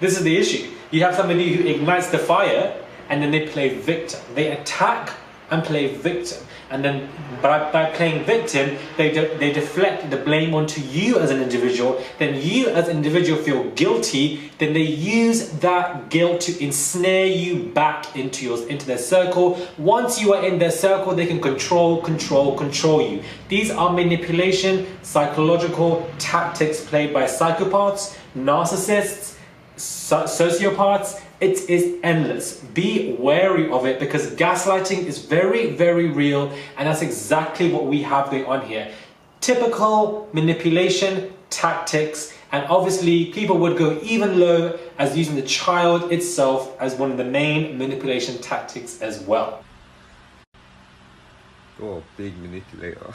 This is the issue. You have somebody who ignites the fire and then they play victim. They attack and play victim. And then by playing victim, they deflect the blame onto you as an individual. Then you as an individual feel guilty. Then they use that guilt to ensnare you back into their circle. Once you are in their circle, they can control you. These are manipulation, psychological tactics played by psychopaths, narcissists, sociopaths. It is endless. Be wary of it because gaslighting is very, very real, and that's exactly what we have going on here. Typical manipulation tactics, and obviously people would go even low as using the child itself as one of the main manipulation tactics as well. You're a big manipulator.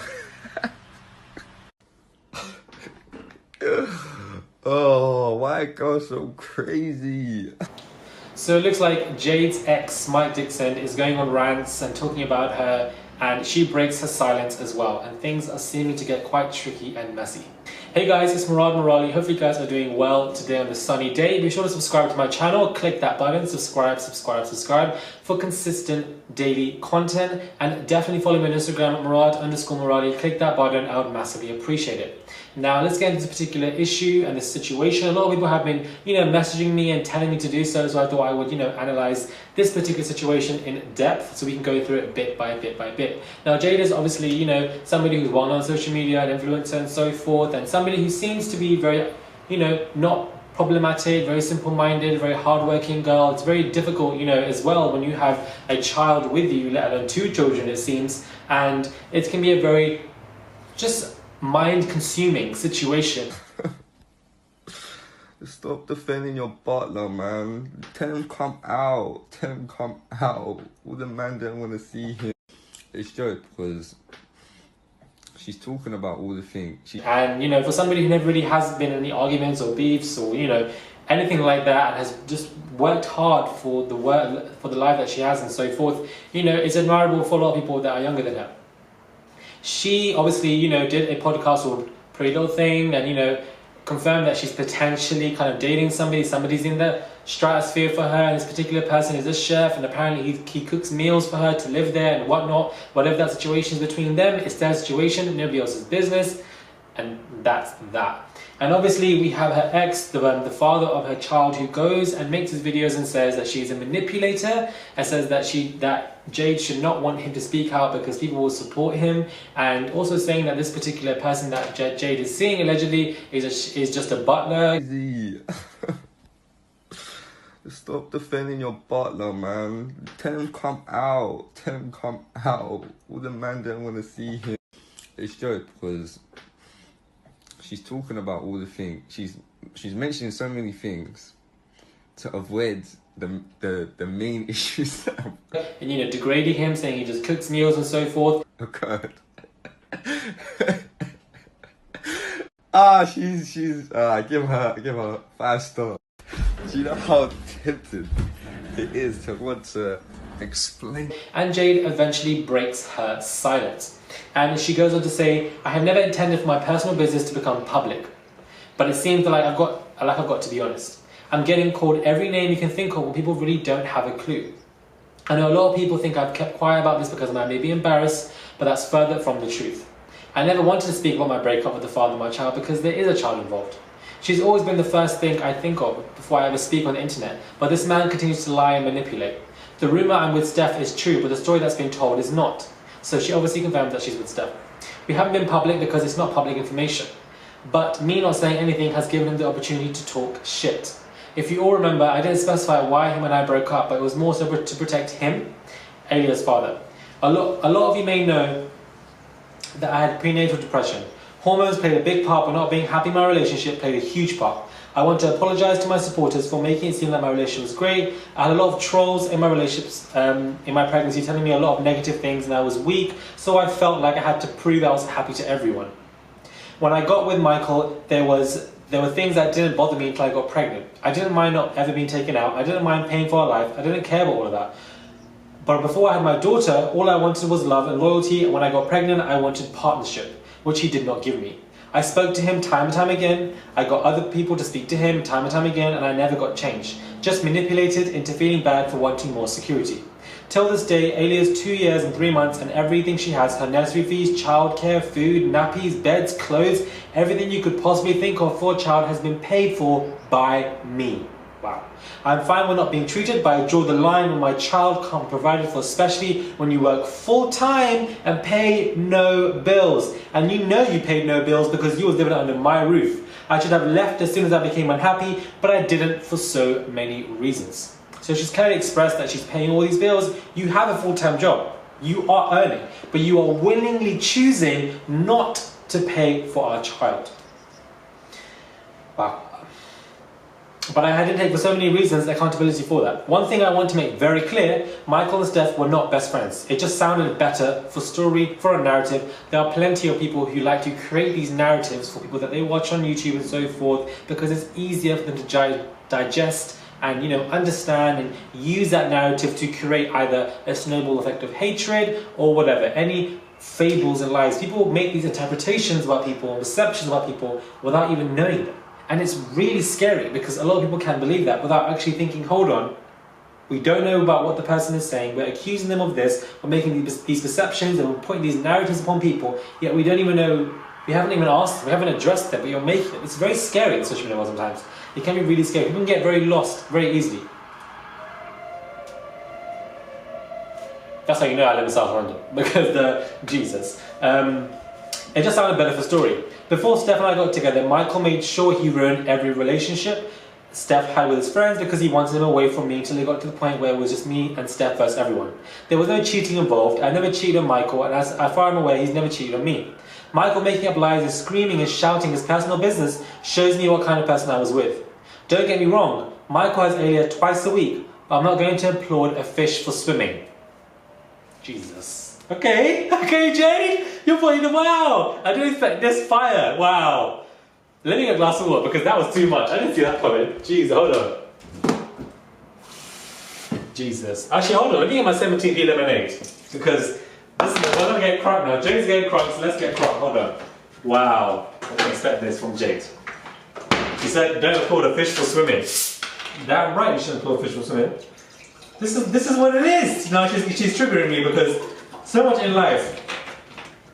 Oh, why go so crazy? So it looks like Jade's ex, Mike Dixon, is going on rants and talking about her, and she breaks her silence as well, and things are seeming to get quite tricky and messy. Hey guys, it's Murad Murali. Hopefully you guys are doing well today on this sunny day. Be sure to subscribe to my channel, click that button, subscribe for consistent daily content, and definitely follow me on Instagram, Murad_Murali. Click that button, I would massively appreciate it. Now let's get into this particular issue and this situation. A lot of people have been, messaging me and telling me to do so I thought I would, analyze this particular situation in depth so we can go through it bit by bit. Now Jade is obviously, somebody who's well known on social media, an influencer and so forth, and somebody who seems to be very, not problematic, very simple-minded, very hardworking girl. It's very difficult, as well when you have a child with you, let alone two children it seems, and it can be a very just mind-consuming situation. Stop defending your butler, man. Tell him come out. All the man don't want to see him. It's joke because she's talking about all the things. And for somebody who never really has been in any arguments or beefs or anything like that, and has just worked hard for the life that she has and so forth, it's admirable for a lot of people that are younger than her. She obviously, did a podcast called Pretty Little Thing and, confirmed that she's potentially kind of dating somebody's in the stratosphere for her, and this particular person is a chef, and apparently he cooks meals for her to live there and whatnot. Whatever that situation is between them, it's their situation, nobody else's business, and that's that. And obviously we have her ex, the father of her child, who goes and makes his videos and says that she's a manipulator, and says that Jade should not want him to speak out because people will support him, and also saying that this particular person that Jade is seeing allegedly is just a butler. Stop defending your butler, man. Tell him come out. All the man don't want to see him. It's joke because she's talking about all the things. She's mentioning so many things to avoid the main issues. And degrading him, saying he just cooks meals and so forth. Oh God. She's give her 5 stars. Do you know how tempted it is to want to explain? And Jade eventually breaks her silence. And she goes on to say, I have never intended for my personal business to become public, but it seems like I've got to be honest. I'm getting called every name you can think of when people really don't have a clue. I know a lot of people think I've kept quiet about this because I may be embarrassed, but that's further from the truth. I never wanted to speak about my breakup with the father of my child because there is a child involved. She's always been the first thing I think of before I ever speak on the internet, but this man continues to lie and manipulate. The rumor I'm with Steph is true, but the story that's been told is not. So she obviously confirmed that she's with Steph. We haven't been public because it's not public information, but me not saying anything has given him the opportunity to talk shit. If you all remember, I didn't specify why him and I broke up, but it was more so to protect him, alias father. A lot of you may know that I had prenatal depression. Hormones played a big part, but not being happy in my relationship played a huge part. I want to apologize to my supporters for making it seem like my relationship was great. I had a lot of trolls in my relationships, in my pregnancy, telling me a lot of negative things, and I was weak, so I felt like I had to prove I was happy to everyone. When I got with Michael, there were things that didn't bother me until I got pregnant. I didn't mind not ever being taken out. I didn't mind paying for our life. I didn't care about all of that. But before I had my daughter, all I wanted was love and loyalty, and when I got pregnant, I wanted partnership, which he did not give me. I spoke to him time and time again. I got other people to speak to him time and time again, and I never got changed. Just manipulated into feeling bad for wanting more security. Till this day, Alia's 2 years and 3 months, and everything she has, her nursery fees, childcare, food, nappies, beds, clothes, everything you could possibly think of for a child has been paid for by me. Wow. I'm fine with not being treated, but I draw the line when my child can't be provided for, especially when you work full time and pay no bills. And you know you paid no bills because you was living under my roof. I should have left as soon as I became unhappy, but I didn't for so many reasons. So she's clearly expressed that she's paying all these bills. You have a full-time job. You are earning, but you are willingly choosing not to pay for our child. Wow. But I didn't take, for so many reasons, accountability for that. One thing I want to make very clear, Michael and Steph were not best friends. It just sounded better for story, for a narrative. There are plenty of people who like to create these narratives for people that they watch on YouTube and so forth, because it's easier for them to digest and, you know, understand and use that narrative to create either a snowball effect of hatred or whatever, any fables and lies. People make these interpretations about people, perceptions about people without even knowing them. And it's really scary because a lot of people can believe that without actually thinking, hold on, we don't know about what the person is saying, we're accusing them of this, we're making these perceptions and we're putting these narratives upon people, yet we don't even know, we haven't even asked them, we haven't addressed them, but you're making it. It's very scary in social media sometimes. It can be really scary. People can get very lost very easily. That's how you know I live in South London, because Jesus. It just sounded better for story. Before Steph and I got together, Michael made sure he ruined every relationship Steph had with his friends because he wanted them away from me until it got to the point where it was just me and Steph versus everyone. There was no cheating involved. I never cheated on Michael, and as far as I'm aware, he's never cheated on me. Michael making up lies and screaming and shouting his personal business shows me what kind of person I was with. Don't get me wrong, Michael has Alia twice a week, but I'm not going to applaud a fish for swimming. Jesus. Okay, Jade, you're putting the wow. I didn't expect this fire. Wow. Let me get a glass of water because that was too much. I didn't see that coming. Jeez, hold on. Jesus. Actually, hold on. Let me get my 17p lemonade because we're gonna get crunk now. Jade's getting crunk, so let's get crunk. Hold on. Wow. I didn't expect this from Jade. She said, "Don't applaud a fish for swimming." Damn right, you shouldn't applaud a fish for swimming. This is what it is. Now she's triggering me because so much in life,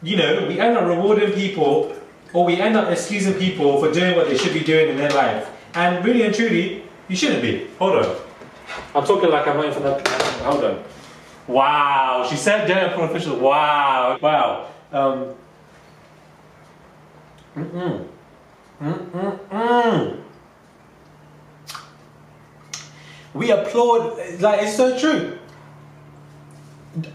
you know, we end up rewarding people or we end up excusing people for doing what they should be doing in their life. And really and truly, you shouldn't be. Hold on. I'm talking like I'm not in front of... Hold on. Wow. She said don't applaud official. Wow. Wow. We applaud, like, it's so true.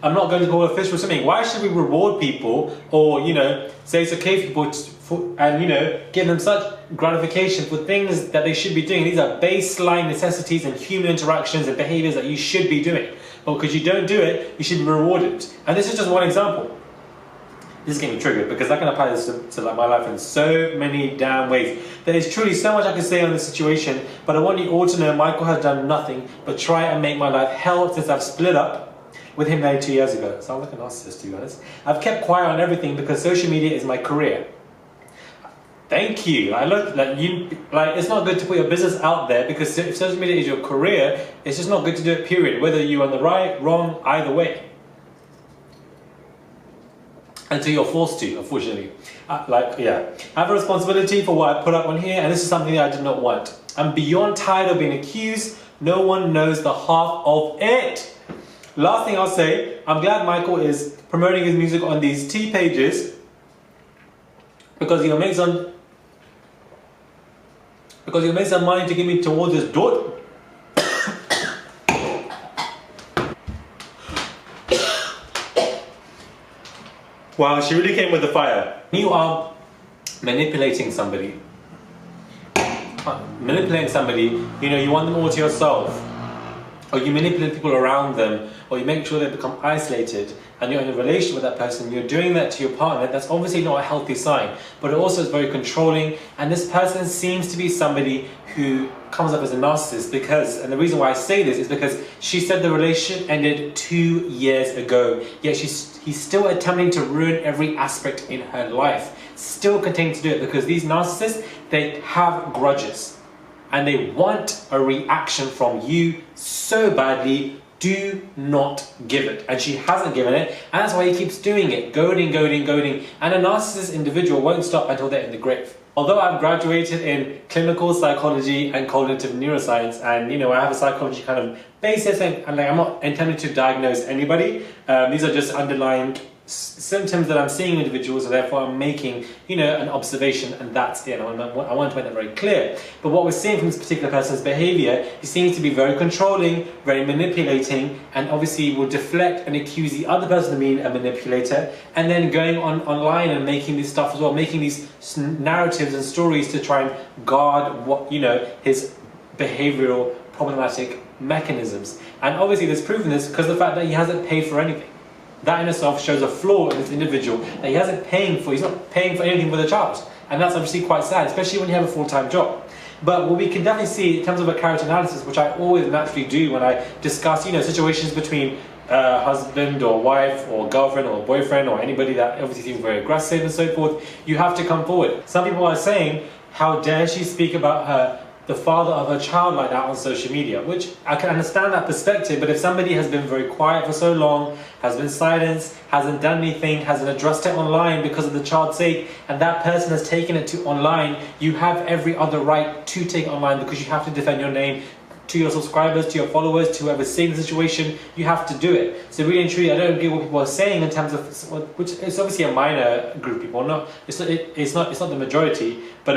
I'm not going to call a fish for swimming. Why should we reward people or, you know, say it's okay for people and, you know, give them such gratification for things that they should be doing? These are baseline necessities and human interactions and behaviors that you should be doing. But because you don't do it, you should be rewarded. And this is just one example. This is getting me triggered because I can apply this to like my life in so many damn ways. There is truly so much I can say on this situation, but I want you all to know Michael has done nothing but try and make my life hell since I've split up with him nearly 2 years ago. Sounds like a narcissist, to be honest. I've kept quiet on everything because social media is my career. Thank you. I look like you. Like, it's not good to put your business out there because if social media is your career, it's just not good to do it. Period. Whether you're on the right, wrong, either way. Until you're forced to, unfortunately. I have a responsibility for what I put up on here, and this is something that I did not want. I'm beyond tired of being accused. No one knows the half of it. Last thing I'll say, I'm glad Michael is promoting his music on these T pages because he'll make some money to give me towards his daughter. Wow, she really came with the fire. You are manipulating somebody. You know, you want them all to yourself. Or you manipulate people around them, or you make sure they become isolated, and you're in a relationship with that person, you're doing that to your partner. That's obviously not a healthy sign, but it also is very controlling, and this person seems to be somebody who comes up as a narcissist because, and the reason why I say this is because she said the relationship ended 2 years ago, yet he's still attempting to ruin every aspect in her life. still continue to do it because these narcissists, they have grudges and they want a reaction from you so badly. Do not give it. And she hasn't given it, and that's why he keeps doing it, goading. And a narcissist individual won't stop until they're in the grave. Although I've graduated in clinical psychology and cognitive neuroscience, and I have a psychology kind of basis, and like, I'm not intending to diagnose anybody. These are just underlying symptoms that I'm seeing in individuals, so therefore I'm making an observation, and that's it. I want to make that very clear. But what we're seeing from this particular person's behavior, he seems to be very controlling, very manipulating, and obviously will deflect and accuse the other person of being a manipulator, and then going online and making this stuff as well, making these narratives and stories to try and guard what his behavioral problematic mechanisms. And obviously there's proof in this because of the fact that he hasn't paid for anything. That in itself shows a flaw in this individual that he's not paying for anything for the child. And that's obviously quite sad, especially when you have a full-time job. But what we can definitely see in terms of a character analysis, which I always naturally do when I discuss, situations between husband or wife or girlfriend or boyfriend or anybody that obviously seems very aggressive and so forth, you have to come forward. Some people are saying, how dare she speak about the father of her child like that on social media, which I can understand that perspective, but if somebody has been very quiet for so long, has been silenced, hasn't done anything, hasn't addressed it online because of the child's sake, and that person has taken it to online, you have every other right to take it online because you have to defend your name to your subscribers, to your followers, to whoever's seeing the situation. You have to do it. So really and truly, I don't get what people are saying in terms of, which is obviously a minor group of people, it's not the majority, but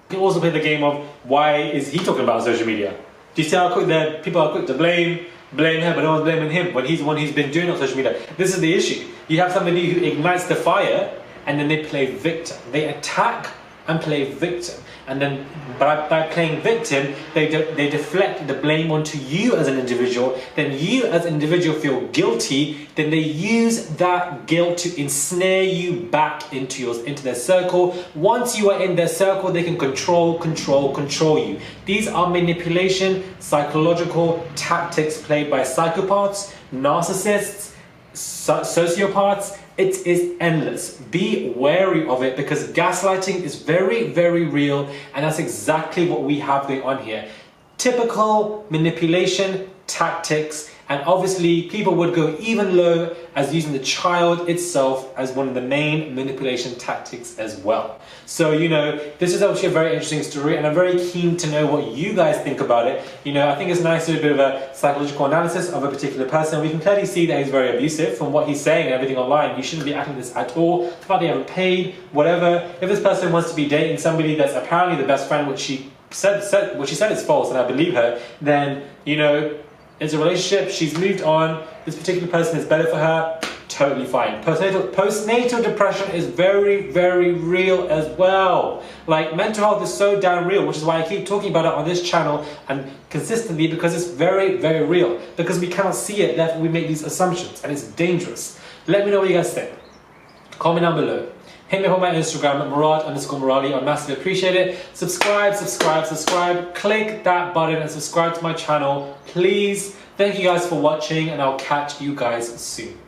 you can also play the game of why is he talking about social media? Do you see how quick people are quick to blame her, but no one's blaming him when he's the one who's been doing it on social media? This is the issue. You have somebody who ignites the fire and then they play victim. They attack and play victim. And then by playing victim, they deflect the blame onto you as an individual. Then you as an individual feel guilty. Then they use that guilt to ensnare you back into their circle. Once you are in their circle, they can control you. These are manipulation, psychological tactics played by psychopaths, narcissists, sociopaths. It is endless. Be wary of it because gaslighting is very, very real, and that's exactly what we have going on here. Typical manipulation tactics, and obviously people would go even low as using the child itself as one of the main manipulation tactics as well. So, this is actually a very interesting story, and I'm very keen to know what you guys think about it. I think it's nice to do a bit of a psychological analysis of a particular person. We can clearly see that he's very abusive from what he's saying and everything online. You shouldn't be acting this at all. The fact they haven't paid, whatever. If this person wants to be dating somebody that's apparently the best friend, which she said is false, and I believe her, then, it's a relationship, she's moved on, this particular person is better for her, totally fine. Postnatal depression is very, very real as well. Like, mental health is so damn real, which is why I keep talking about it on this channel and consistently, because it's very, very real. Because we cannot see it, therefore we make these assumptions, and it's dangerous. Let me know what you guys think. Comment down below. Hit me up on my Instagram at Murad_Morali. I'd massively appreciate it. Subscribe. Click that button and subscribe to my channel, please. Thank you guys for watching, and I'll catch you guys soon.